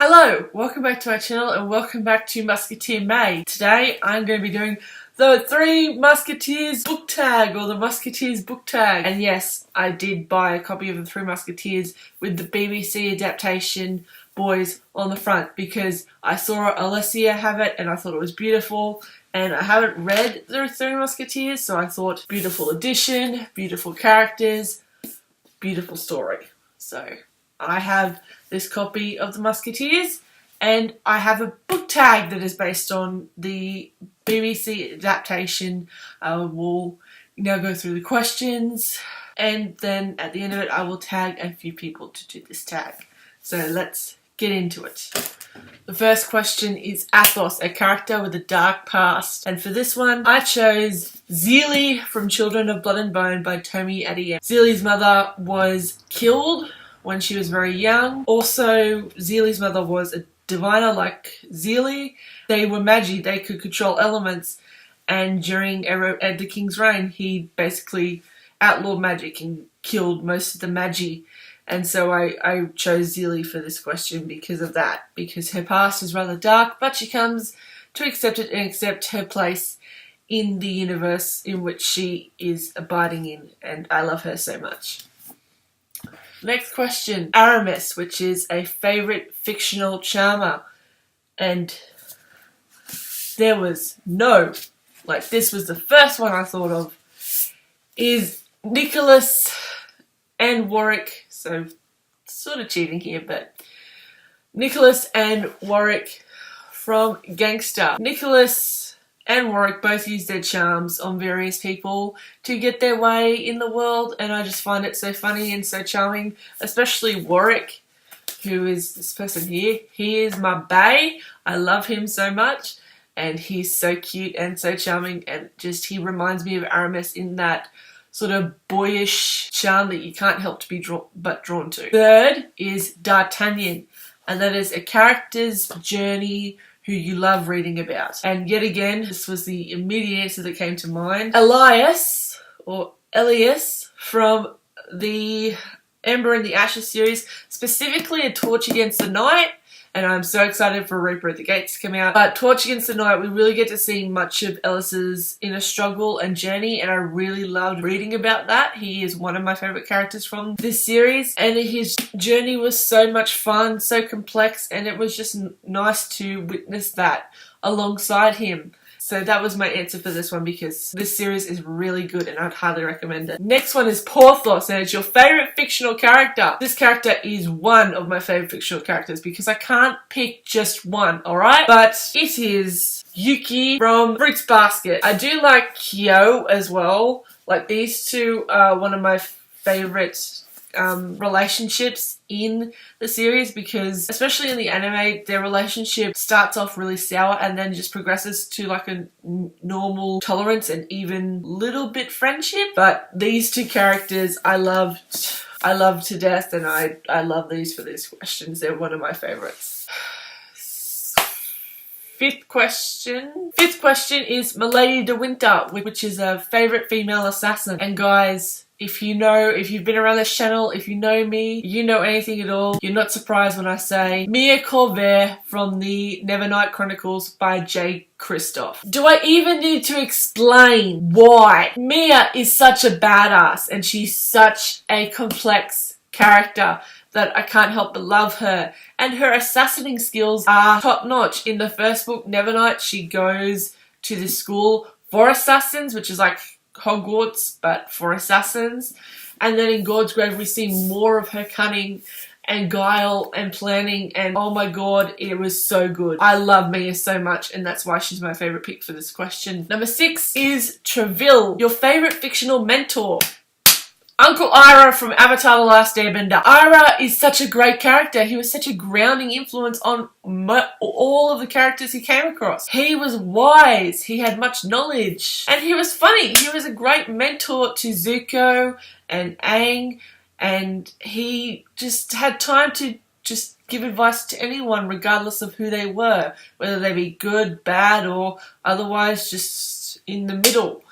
Hello, welcome back to my channel and welcome back to Musketeer May. Today I'm going to be doing the Three Musketeers book tag, or the Musketeers book tag. And yes, I did buy a copy of the Three Musketeers with the BBC adaptation boys on the front because I saw Alicia have it and I thought it was beautiful. And I haven't read the Three Musketeers, so I thought beautiful edition, beautiful characters, beautiful story. So I have this copy of the Musketeers, and I have a book tag that is based on the BBC adaptation. I will now go through the questions, and then at the end of it I will tag a few people to do this tag. So let's get into it. The first question is Athos, a character with a dark past. And for this one, I chose Zelie from Children of Blood and Bone by Tomi Adeyemi. Zelie's mother was killed when she was very young. Also, Zelie's mother was a diviner like Zelie. They were magi, they could control elements, and during the king's reign, he basically outlawed magic and killed most of the magi. And so I chose Zelie for this question because of that, because her past is rather dark, but she comes to accept it and accept her place in the universe in which she is abiding in, and I love her so much. Next question, Aramis, which is a favourite fictional charmer. And there was this was the first one I thought of, is Nicholas and Warwick. So, sort of cheating here, but Nicholas and Warwick from Gangster. Nicholas and Warwick both use their charms on various people to get their way in the world, and I just find it so funny and so charming, especially Warwick, who is this person here. He is my bae. I love him so much, and he's so cute and so charming, and just he reminds me of Aramis in that sort of boyish charm that you can't help to be drawn to. Third is D'Artagnan, and that is a character's journey who you love reading about. And yet again, this was the immediate answer that came to mind. Elias from the Ember and the Ashes series, specifically A Torch Against the Night, and I'm so excited for Reaper at the Gates to come out. But Torch Against the Night, we really get to see much of Ellis's inner struggle and journey, and I really loved reading about that. He is one of my favourite characters from this series, and his journey was so much fun, so complex, and it was just nice to witness that alongside him. So that was my answer for this one, because this series is really good and I'd highly recommend it. Next one is Porthos, and it's your favourite fictional character. This character is one of my favourite fictional characters because I can't pick just one, alright? But it is Yuki from Fruits Basket. I do like Kyo as well. Like, these two are one of my favourite relationships in the series, because especially in the anime, their relationship starts off really sour and then just progresses to like a normal tolerance and even little bit friendship. But these two characters I love to death, and I love these for these questions. They're one of my favorites. Fifth question is Milady DeWinter, which is a favorite female assassin. And guys, if you've been around this channel, if you know me, you know anything at all, you're not surprised when I say Mia Corvair from the Nevernight Chronicles by J. Christoph. Do I even need to explain why? Mia is such a badass, and she's such a complex character that I can't help but love her. And her assassinating skills are top notch. In the first book, Nevernight, she goes to this school for assassins, which is like Hogwarts but for assassins, and then in God's Grave we see more of her cunning and guile and planning, and oh my god, it was so good. I love Mia so much, and that's why she's my favourite pick for this question. Number 6 is Trouville, your favourite fictional mentor. Uncle Ira from Avatar The Last Airbender. Ira is such a great character. He was such a grounding influence on all of the characters he came across. He was wise, he had much knowledge, and he was funny. He was a great mentor to Zuko and Aang, and he just had time to just give advice to anyone regardless of who they were, whether they be good, bad, or otherwise just in the middle.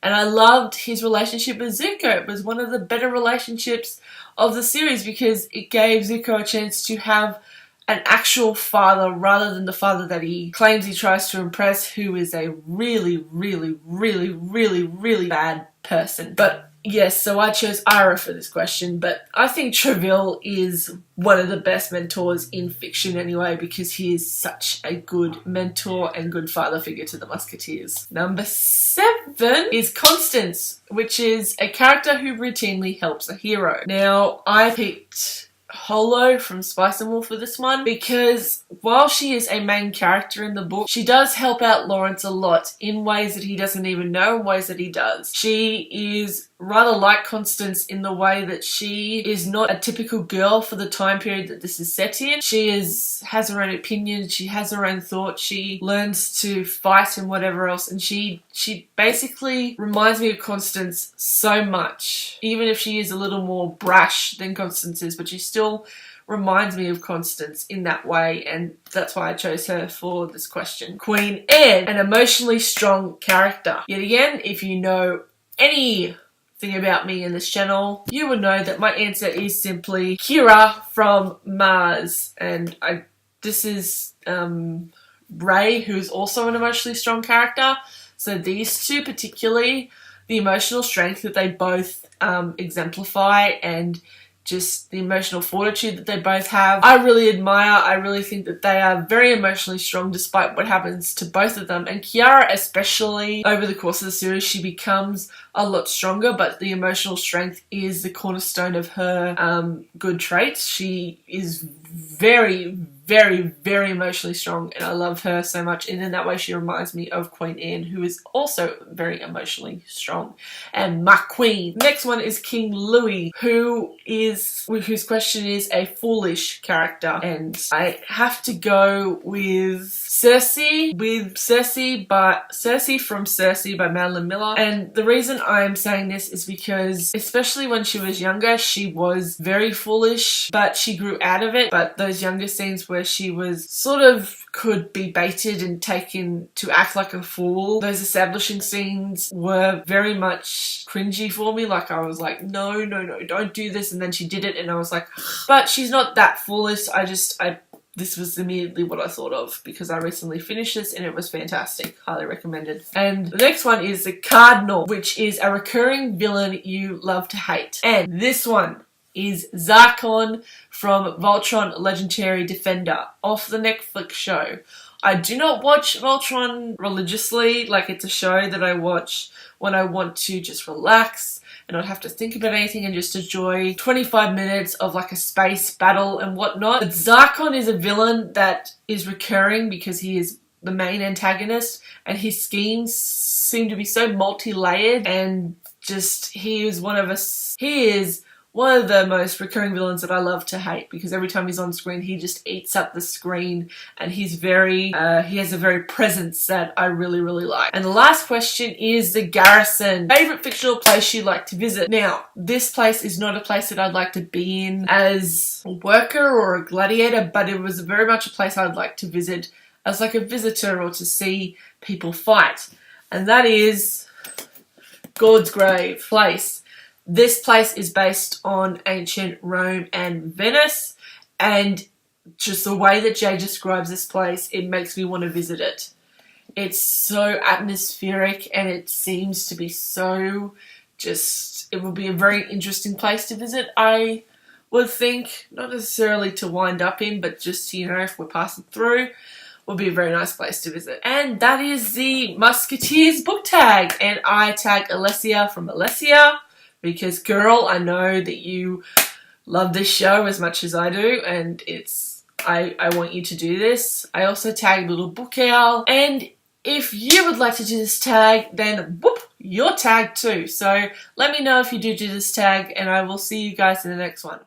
And I loved his relationship with Zuko. It was one of the better relationships of the series because it gave Zuko a chance to have an actual father rather than the father that he claims he tries to impress, who is a really, really, really, really, really bad person. But yes, so I chose Ira for this question, but I think Trouville is one of the best mentors in fiction anyway, because he is such a good mentor and good father figure to the Musketeers. Number 7 is Constance, which is a character who routinely helps a hero. Now, I picked Holo from Spice and Wolf for this one, because while she is a main character in the book, she does help out Lawrence a lot in ways that he doesn't even know, in ways that he does. She is rather like Constance in the way that she is not a typical girl for the time period that this is set in. She has her own opinions, she has her own thoughts, she learns to fight and whatever else, and she basically reminds me of Constance so much, even if she is a little more brash than Constance is, but she still reminds me of Constance in that way, and that's why I chose her for this question. Queen Anne, an emotionally strong character. Yet again, if you know anything about me in this channel, you will know that my answer is simply Kira from Mars, and this is Ray, who is also an emotionally strong character. So these two particularly, the emotional strength that they both exemplify, and just the emotional fortitude that they both have, I really admire. I really think that they are very emotionally strong despite what happens to both of them. And Kiara especially, over the course of the series, she becomes a lot stronger, but the emotional strength is the cornerstone of her good traits. She is very, very, very emotionally strong, and I love her so much, and in that way she reminds me of Queen Anne, who is also very emotionally strong. And my queen. Next one is King Louis, whose question is a foolish character, and I have to go with Cersei from Cersei by Madeline Miller. And the reason I'm saying this is because, especially when she was younger, she was very foolish, but she grew out of it. But those younger scenes where she was sort of could be baited and taken to act like a fool, those establishing scenes were very much cringy for me. Like, I was like, no, don't do this, and then she did it, and I was like, but she's not that foolish. This was immediately what I thought of because I recently finished this and it was fantastic. Highly recommended. And the next one is the Cardinal, which is a recurring villain you love to hate. And this one is Zarkon from Voltron Legendary Defender, off the Netflix show. I do not watch Voltron religiously, like it's a show that I watch when I want to just relax and not have to think about anything and just enjoy 25 minutes of like a space battle and whatnot. But Zarkon is a villain that is recurring because he is the main antagonist, and his schemes seem to be so multi-layered, and just he is one of the most recurring villains that I love to hate, because every time he's on screen he just eats up the screen, and he has a very presence that I really, really like. And the last question is the Garrison. Favourite fictional place you like to visit? Now, this place is not a place that I'd like to be in as a worker or a gladiator, but it was very much a place I'd like to visit as like a visitor or to see people fight. And that is God's Grave Place. This place is based on ancient Rome and Venice, and just the way that Jay describes this place, it makes me want to visit it. It's so atmospheric, and it seems to be so it would be a very interesting place to visit, I would think. Not necessarily to wind up in, but just, you know, if we're passing through, would be a very nice place to visit. And that is the Musketeers book tag, and I tag Alessia from Alessia, because girl, I know that you love this show as much as I do, and I want you to do this. I also tag Little Book Owl, and if you would like to do this tag, then whoop, you're tagged too. So let me know if you do this tag, and I will see you guys in the next one.